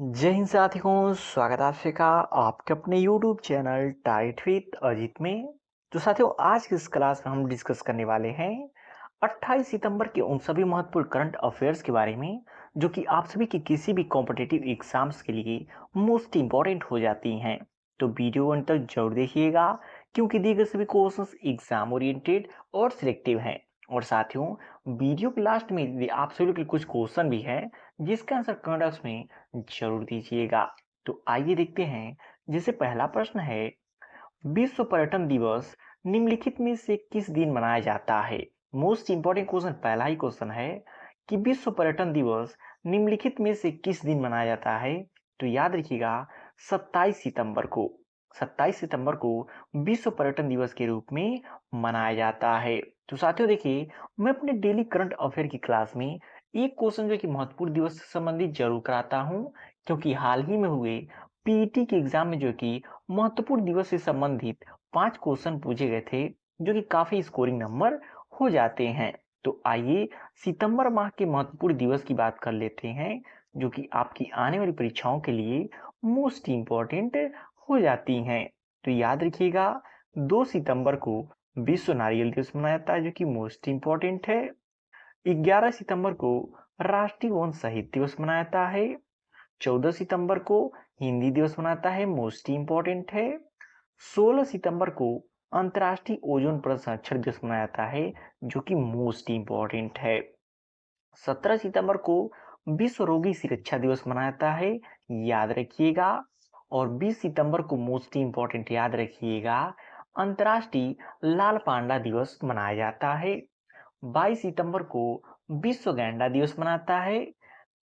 जय हिंद साथियों, स्वागत है आप सभी का आपके अपने YouTube channel tight with Ajit में। तो साथियों, आज की इस क्लास में हम डिस्कस करने वाले हैं 28 सितंबर के उन सभी महत्वपूर्ण करंट अफेयर्स के बारे में जो कि आप सभी की किसी भी कॉम्पिटिटिव एग्जाम्स के लिए मोस्ट इम्पॉर्टेंट हो जाती हैं। तो वीडियो अंत तक जरूर देखिएगा क्योंकि दिए गए सभी क्वेश्चंस एग्जाम ओरिएंटेड और सिलेक्टिव हैं। और साथियों, वीडियो के लास्ट में आप सभी के कुछ क्वेश्चन भी है जिसका आंसर कमेंट बॉक्स में जरूर दीजिएगा। तो आइए देखते हैं। जैसे पहला प्रश्न है, विश्व पर्यटन दिवस निम्नलिखित में से किस दिन मनाया जाता है। मोस्ट इंपॉर्टेंट क्वेश्चन, पहला ही क्वेश्चन है कि विश्व पर्यटन दिवस निम्नलिखित में से किस दिन मनाया जाता है। तो याद रखिएगा 27 सितंबर को। 27 सितंबर को विश्व पर्यटन दिवस के रूप में मनाया जाता है। तो साथियों देखिए, मैं अपने डेली करंट अफेयर की क्लास में एक क्वेश्चन जो कि महत्वपूर्ण दिवस से संबंधित जरूर कराता हूं, क्योंकि हाल ही में हुए पीईटी के एग्जाम में जो कि महत्वपूर्ण दिवस से संबंधित 5 क्वेश्चन पूछे गए थे जो कि काफी स्कोरिंग नंबर हो जाते हैं। तो आइए सितंबर माह के महत्वपूर्ण दिवस की बात कर लेते हैं जो कि आपकी आने वाली परीक्षाओं के लिए मोस्ट इम्पोर्टेंट हो जाती हैं। तो याद रखिएगा 2 सितंबर को विश्व नारियल दिवस मनाया जाता है जो कि मोस्ट इम्पोर्टेंट है। 11 सितंबर को राष्ट्रीय वन शहीद दिवस मनाया जाता है। 14 सितंबर को हिंदी दिवस मनाता है, मोस्ट इम्पोर्टेंट है। 16 सितंबर को अंतर्राष्ट्रीय ओजोन परत संरक्षण दिवस मनाया जाता है जो कि मोस्ट इम्पोर्टेंट है। 17 सितंबर को विश्व रोगी सुरक्षा दिवस मनाया जाता है, याद रखिएगा। और 20 सितंबर को मोस्ट इम्पोर्टेंट याद रखिएगा, अंतर्राष्ट्रीय लाल पांडा दिवस मनाया जाता है। 22 सितंबर को विश्व गैंडा दिवस मनाता है।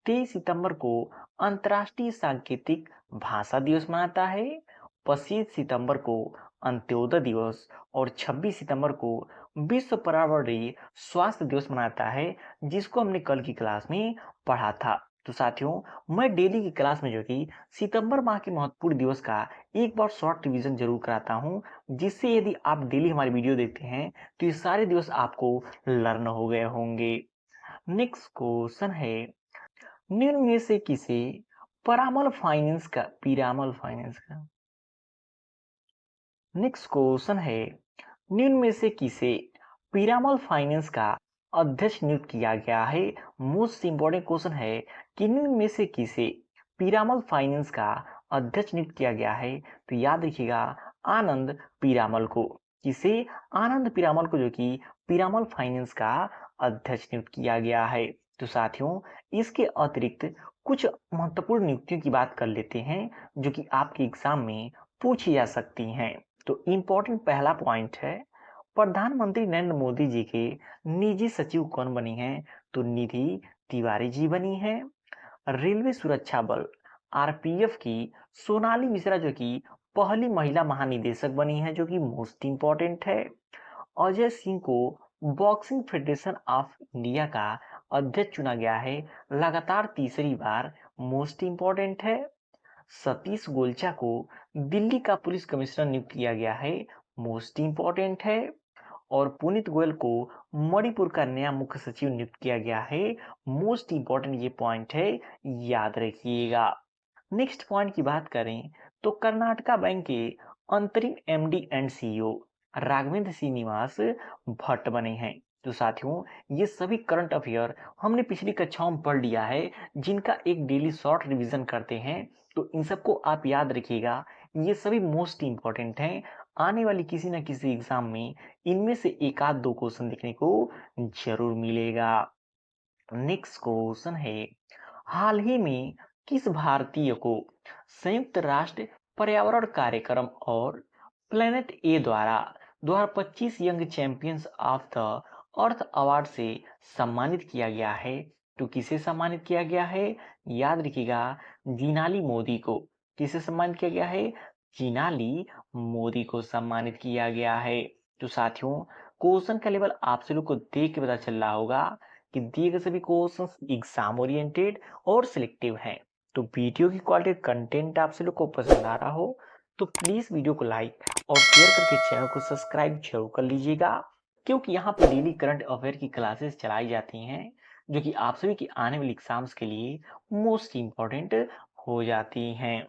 23 सितंबर को अंतर्राष्ट्रीय सांकेतिक भाषा दिवस मनाता है। 25 सितंबर को अंत्योदय दिवस और 26 सितंबर को विश्व पर्यावरणीय स्वास्थ्य दिवस मनाता है, जिसको हमने कल की क्लास में पढ़ा था। तो साथियों, मैं डेली की क्लास में जो कि सितंबर माह के महत्वपूर्ण दिवस का एक बार शॉर्ट रिवीजन जरूर कराता हूं, जिससे यदि आप डेली हमारी वीडियो देखते हैं तो ये सारे दिवस आपको लर्न हो गए होंगे। नेक्स्ट क्वेश्चन है, निम्न में से किसे पिरामल फाइनेंस का नेक्स्ट क्वेश्चन है, निम्न में से किसे पिरामल फाइनेंस का अध्यक्ष नियुक्त किया गया है। मोस्ट इंपॉर्टेंट क्वेश्चन है कि निम्न में से किसे पिरामल फाइनेंस का अध्यक्ष नियुक्त किया गया है। तो याद रखिएगा आनंद पिरामल को। किसे? आनंद पिरामल को, जो कि पिरामल फाइनेंस का अध्यक्ष नियुक्त किया गया है। तो साथियों, इसके अतिरिक्त कुछ महत्वपूर्ण नियुक्तियों की बात कर लेते हैं जो कि आपके एग्जाम में पूछी जा सकती हैं। तो इम्पोर्टेंट पहला पॉइंट है, प्रधानमंत्री नरेंद्र मोदी जी के निजी सचिव कौन बनी हैं। तो निधि तिवारी जी बनी हैं। रेलवे सुरक्षा बल आरपीएफ की सोनाली मिश्रा जो कि पहली महिला महानिदेशक बनी है, जो कि मोस्ट इम्पोर्टेंट है। अजय सिंह को बॉक्सिंग फेडरेशन ऑफ इंडिया का अध्यक्ष चुना गया है, लगातार तीसरी बार, मोस्ट इम्पोर्टेंट है। सतीश गोलचा को दिल्ली का पुलिस कमिश्नर नियुक्त किया गया है, मोस्ट इम्पोर्टेंट है। और पुनीत गोयल को मणिपुर का नया मुख्य सचिव नियुक्त किया गया है, मोस्ट इम्पोर्टेंट ये पॉइंट है, याद रखिएगा। नेक्स्ट पॉइंट की बात करें तो कर्नाटका बैंक के अंतरिम MD and CEO Raghavendra Srinivas Bhat बने हैं। तो साथियों, ये सभी करंट अफेयर हमने पिछली कक्षाओं में पढ़ लिया है, जिनका एक डेली शॉर्ट रिवीजन करते हैं। तो इन सबको आप याद रखिएगा, ये सभी मोस्ट इंपॉर्टेंट हैं। आने वाली किसी न किसी एग्जाम में इनमें से एक आध दो क्वेश्चन देखने को जरूर मिलेगा। नेक्स्ट क्वेश्चन है, हाल ही में किस भारतीय को संयुक्त राष्ट्र पर्यावरण कार्यक्रम और प्लेनेट ए द्वारा 2025 young champions of the earth award से सम्मानित किया गया है। तो किसे सम्मानित किया गया है? याद रखिएगा, जीनाली मोदी को। किसे सम्मानित किया गया है? जीनाली मोदी को सम्मानित किया गया है। तो साथियों, क्वेश्चन का लेवल आप सभी को देख के पता चल रहा होगा कि दिए गए सभी क्वेश्चंस एग्जाम ओरिएंटेड और सिलेक्टिव हैं। तो वीडियो की क्वालिटी कंटेंट आप सभी को पसंद आ रहा हो तो प्लीज वीडियो को लाइक और शेयर करके चैनल को सब्सक्राइब जरूर कर लीजिएगा, क्योंकि यहाँ पर डेली करंट अफेयर की क्लासेस चलाई जाती हैं जो कि आप सभी की आने वाली एग्जाम्स के लिए मोस्ट इम्पोर्टेंट हो जाती हैं।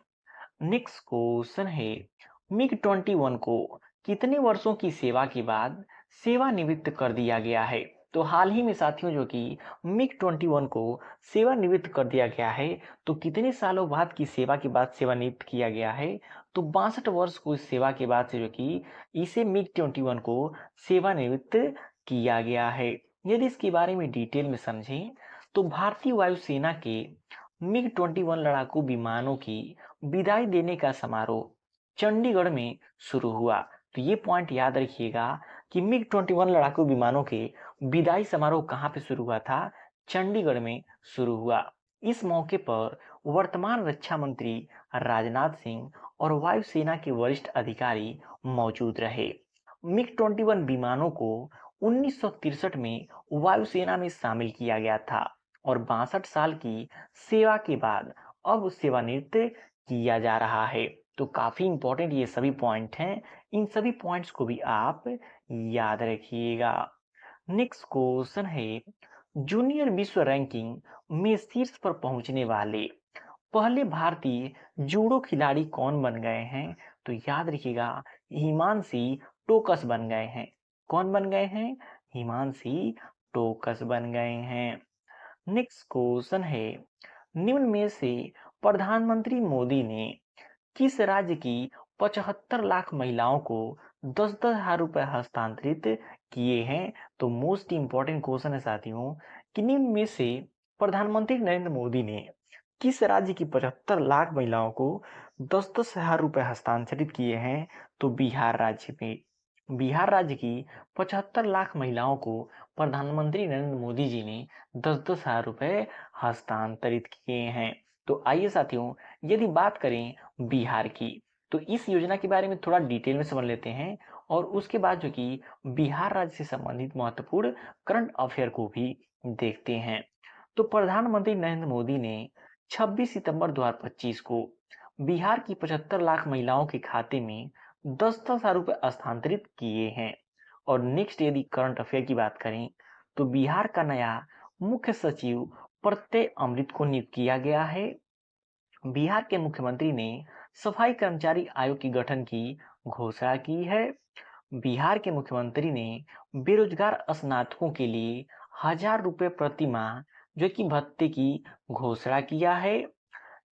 नेक्स्ट क्वेश्चन है, मिग-21 को कितने वर्षों की सेवा के बाद सेवानिवृत्त कर दिया गया है? तो हाल ही में साथियों जो कि मिग-21 को सेवानिवृत्त कर दिया गया है, तो कितने सालों बाद की सेवा के बाद सेवानिवृत्त किया गया है? तो 62 वर्ष को इस सेवा के बाद से जो कि इसे मिग-21 को सेवानिवृत्त किया गया है। यदि इसके बारे में डिटेल में समझें तो भारतीय वायुसेना के मिग-21 लड़ाकू विमानों की विदाई देने का समारोह चंडीगढ़ में शुरू हुआ। तो ये पॉइंट याद रखिएगा कि मिग-21 लड़ाकू विमानों के विदाई समारोह कहाँ पे शुरू हुआ था? चंडीगढ़ में शुरू हुआ। इस मौके पर वर्तमान रक्षा मंत्री राजनाथ सिंह और वायुसेना के वरिष्ठ अधिकारी मौजूद रहे। मिग-21 विमानों को 1963 में वायुसेना में शामिल किया गया था और 62 साल की सेवा के बाद अब सेवानिवृत्त किया जा रहा है। तो काफी इंपॉर्टेंट ये सभी पॉइंट हैं, इन सभी पॉइंट्स को भी आप याद रखिएगा। नेक्स्ट क्वेश्चन है, जूनियर विश्व रैंकिंग में शीर्ष पर पहुंचने वाले पहले भारतीय जूडो खिलाड़ी कौन बन गए हैं? तो याद रखिएगा, हिमांशी टोकस बन गए हैं। कौन बन गए हैं? हिमांशी टोकस बन गए हैं। नेक्स्ट क्वेश्चन है, निम्न में से प्रधानमंत्री मोदी ने किस राज्य की 75 लाख महिलाओं को 10-10 हजार रुपए हस्तांतरित किए हैं? तो मोस्ट इंपॉर्टेंट क्वेश्चन है साथियों कि निम्न में से प्रधानमंत्री नरेंद्र मोदी ने किस राज्य की 75 लाख महिलाओं को 10-10 हजार रुपए हस्तांतरित किए हैं? तो बिहार राज्य में। बिहार राज्य की 75 लाख महिलाओं को प्रधानमंत्री नरेंद्र मोदी जी ने 10-10 हजार रुपए हस्तांतरित किए हैं। तो आइए साथियों, यदि बात करें बिहार की, तो इस योजना के बारे में थोड़ा डिटेल में समझ लेते हैं और उसके बाद जो कि बिहार राज्य से संबंधित महत्वपूर्ण करंट अफेयर को भी देखते हैं। तो प्रधानमंत्री नरेंद्र मोदी ने 26 सितंबर 2025 को बिहार की 75 लाख महिलाओं के खाते में 10-10 हजार रुपए हस्तांतरित किए हैं। और नेक्स्ट यदि करंट अफेयर की बात करें तो बिहार का नया मुख्य सचिव प्रत्यय अमृत को नियुक्त किया गया है। बिहार के मुख्यमंत्री ने सफाई कर्मचारी आयोग के गठन की घोषणा की है। बिहार के मुख्यमंत्री ने बेरोजगार स्नातकों के लिए 1000 रुपए प्रति माह जो कि भत्ते की घोषणा किया है।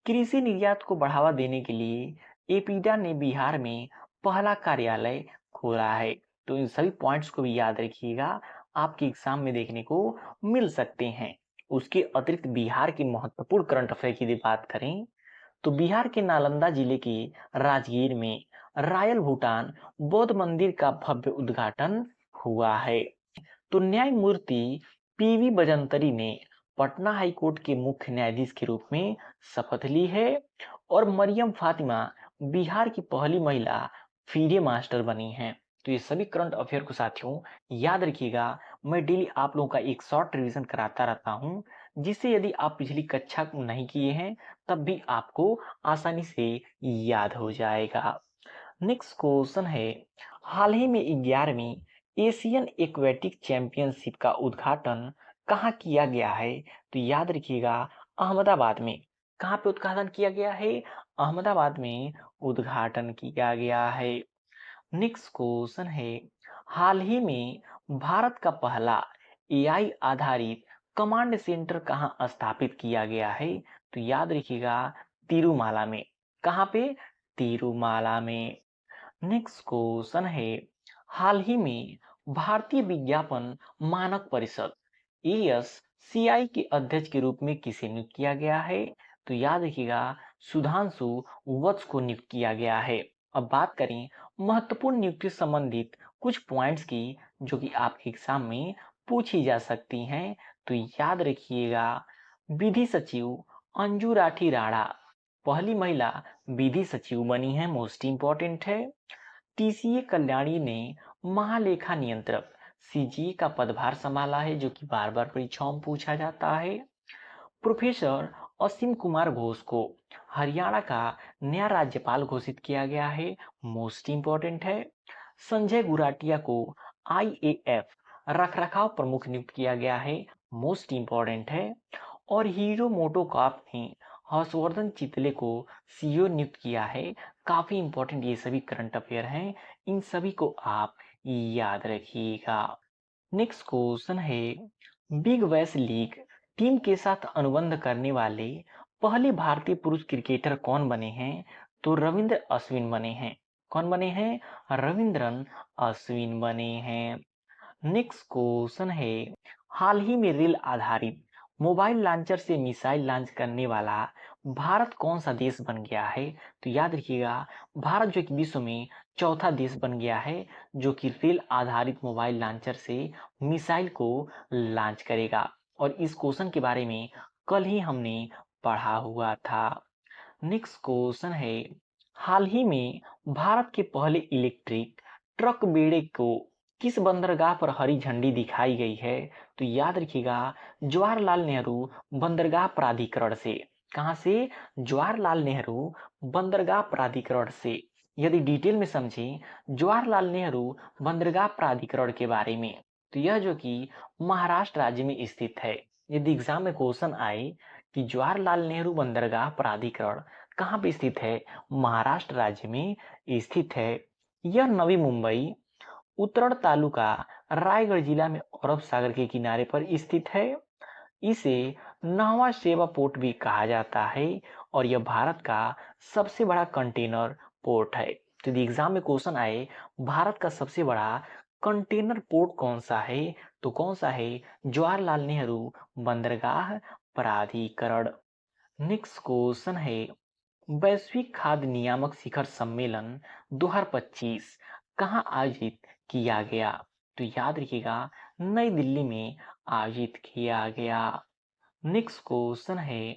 कृषि निर्यात को बढ़ावा देने के लिए एपीडा ने बिहार में पहला कार्यालय खोला है। तो इन सभी पॉइंट्स को भी याद रखिएगा, आपके एग्जाम में देखने को मिल सकते हैं। उसके अतिरिक्त बिहार की महत्वपूर्ण करंट अफेयर की बात करें तो बिहार के नालंदा जिले के राजगीर में रायल भूटान बौद्ध मंदिर का भव्य उद्घाटन हुआ है। तो न्यायमूर्ति पीवी बजंतरी ने पटना हाईकोर्ट के मुख्य न्यायाधीश के रूप में शपथ ली है और मरियम फातिमा बिहार की पहली महिला फीडे मास्टर बनी हैं। तो ये सभी करंट अफेयर को साथियों याद रखिएगा, मैं डेली आप लोगों का एक शॉर्ट रिवीजन कराता रहता हूँ, जिससे यदि आप पिछली कक्षा नहीं किए हैं तब भी आपको आसानी से याद हो जाएगा। नेक्स्ट क्वेश्चन है, हाल ही में 11वीं एशियन एक्वेटिक चैंपियनशिप का उद्घाटन कहाँ किया गया है? तो याद रखिएगा, अहमदाबाद में। कहाँ पे उद्घाटन किया गया है? अहमदाबाद में उद्घाटन किया गया है। नेक्स्ट क्वेश्चन है, हाल ही में भारत का पहला एआई आधारित कमांड सेंटर कहाँ स्थापित किया गया है? तो याद रखिएगा, तिरुमाला में। कहाँ पे? तिरुमाला में। नेक्स्ट क्वेश्चन है, हाल ही में भारतीय विज्ञापन मानक परिषद एएससीआई के अध्यक्ष के रूप में किसे नियुक्त किया गया है? तो याद रखिएगा, सुधांशु वत्स को नियुक्त किया गया है। अब बात करें महत्वपूर्ण नियुक्ति संबंधित कुछ पॉइंट्स की जो कि आपके एग्जाम में पूछी जा सकती हैं। तो याद रखिएगा, विधि सचिव अंजू राठी राणा पहली महिला विधि सचिव बनी है, मोस्ट इंपॉर्टेंट है। टीसीए कल्याणी ने महालेखा नियंत्रक सीजीए का पदभार संभाला है, जो कि बार बार परीक्षाओं में पूछा जाता है। प्रोफेसर असीम कुमार घोष को हरियाणा का नया राज्यपाल घोषित किया गया है, मोस्ट इंपॉर्टेंट है। संजय गुराटिया को आईएएफ रखरखाव प्रमुख नियुक्त किया गया है, मोस्ट इंपॉर्टेंट है। और हीरो मोटोकॉर्प ने हर्षवर्धन चितले को सीईओ नियुक्त किया है। काफी इंपॉर्टेंट ये सभी करंट अफेयर हैं, इन सभी को आप याद रखिएगा। नेक्स्ट क्वेश्चन है, बिग बैश लीग टीम के साथ अनुबंध करने वाले पहले भारतीय पुरुष क्रिकेटर कौन बने हैं? तो रविंद्र अश्विन बने हैं। कौन बने हैं? रविंद्रन अश्विन बने हैं। नेक्स्ट क्वेश्चन है, हाल ही में रेल आधारित मोबाइल लॉन्चर से मिसाइल लॉन्च करने वाला भारत कौन सा देश बन गया है? तो याद रखिएगा, भारत जो कि विश्व में चौथा देश बन गया है जो कि रेल आधारित मोबाइल लॉन्चर से मिसाइल को लॉन्च करेगा। और इस क्वेश्चन के बारे में कल ही हमने पढ़ा हुआ था। नेक्स्ट क्वेश्चन है, हाल ही में भारत के पहले इलेक्ट्रिक ट्रक बेड़े को किस बंदरगाह पर हरी झंडी दिखाई गई है? तो याद रखिएगा, जवाहरलाल नेहरू बंदरगाह प्राधिकरण से। कहां से? जवाहरलाल नेहरू बंदरगाह प्राधिकरण से। यदि डिटेल में समझें जवाहरलाल नेहरू बंदरगाह प्राधिकरण के बारे में, तो यह जो कि महाराष्ट्र राज्य में स्थित है। यदि एग्जाम में क्वेश्चन आए कि जवाहरलाल नेहरू बंदरगाह प्राधिकरण कहाँ पे स्थित है? महाराष्ट्र राज्य में स्थित है। यह नवी मुंबई उतरण तालुका रायगढ़ जिला में अरब सागर के किनारे पर स्थित है। इसे नावा सेवा पोर्ट भी कहा जाता है और यह भारत का सबसे बड़ा कंटेनर पोर्ट है। तो यदि एग्जाम में क्वेश्चन आए भारत का सबसे बड़ा कंटेनर पोर्ट कौन सा है, तो कौन सा है? जवाहरलाल नेहरू बंदरगाह प्राधिकरण। नेक्स्ट क्वेश्चन है, वैश्विक खाद्य नियामक शिखर सम्मेलन 2025 कहाँ आयोजित किया गया? तो याद रखिएगा, नई दिल्ली में आयोजित किया गया। नेक्स्ट क्वेश्चन है,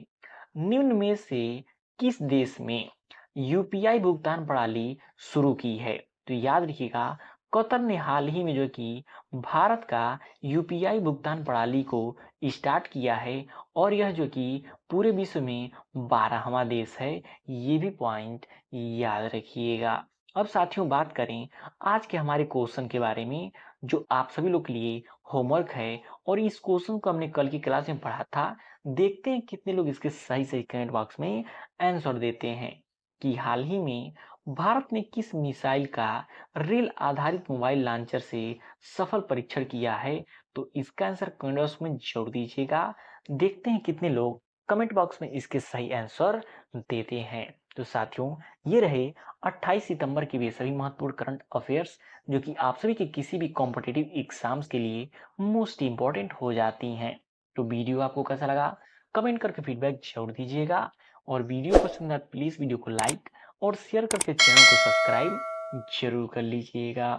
निम्न में से किस देश में यूपीआई भुगतान प्रणाली शुरू की है? तो याद रखिएगा, कतर ने हाल ही में जो कि भारत का यूपीआई भुगतान प्रणाली को स्टार्ट किया है और यह जो कि पूरे विश्व में 12वां देश है। ये भी पॉइंट याद रखिएगा। अब साथियों बात करें आज के हमारे क्वेश्चन के बारे में जो आप सभी लोग के लिए होमवर्क है, और इस क्वेश्चन को हमने कल की क्लास में पढ़ा था। देखते हैं कितने लोग इसके सही सही कमेंट बॉक्स में आंसर देते हैं कि हाल ही में भारत ने किस मिसाइल का रेल आधारित मोबाइल लॉन्चर से सफल परीक्षण किया है? तो इसका आंसर कमेंट बॉक्स में जरूर दीजिएगा। देखते हैं कितने लोग कमेंट बॉक्स में इसके सही आंसर देते हैं। तो साथियों ये रहे 28 सितंबर के भी सभी महत्वपूर्ण करंट अफेयर्स जो कि आप सभी के किसी भी कॉम्पिटिटिव एग्जाम्स के लिए मोस्ट इंपॉर्टेंट हो जाती हैं। तो वीडियो आपको कैसा लगा कमेंट करके फीडबैक जरूर दीजिएगा, और वीडियो पसंद आए प्लीज वीडियो को लाइक और शेयर करके चैनल को सब्सक्राइब जरूर कर लीजिएगा।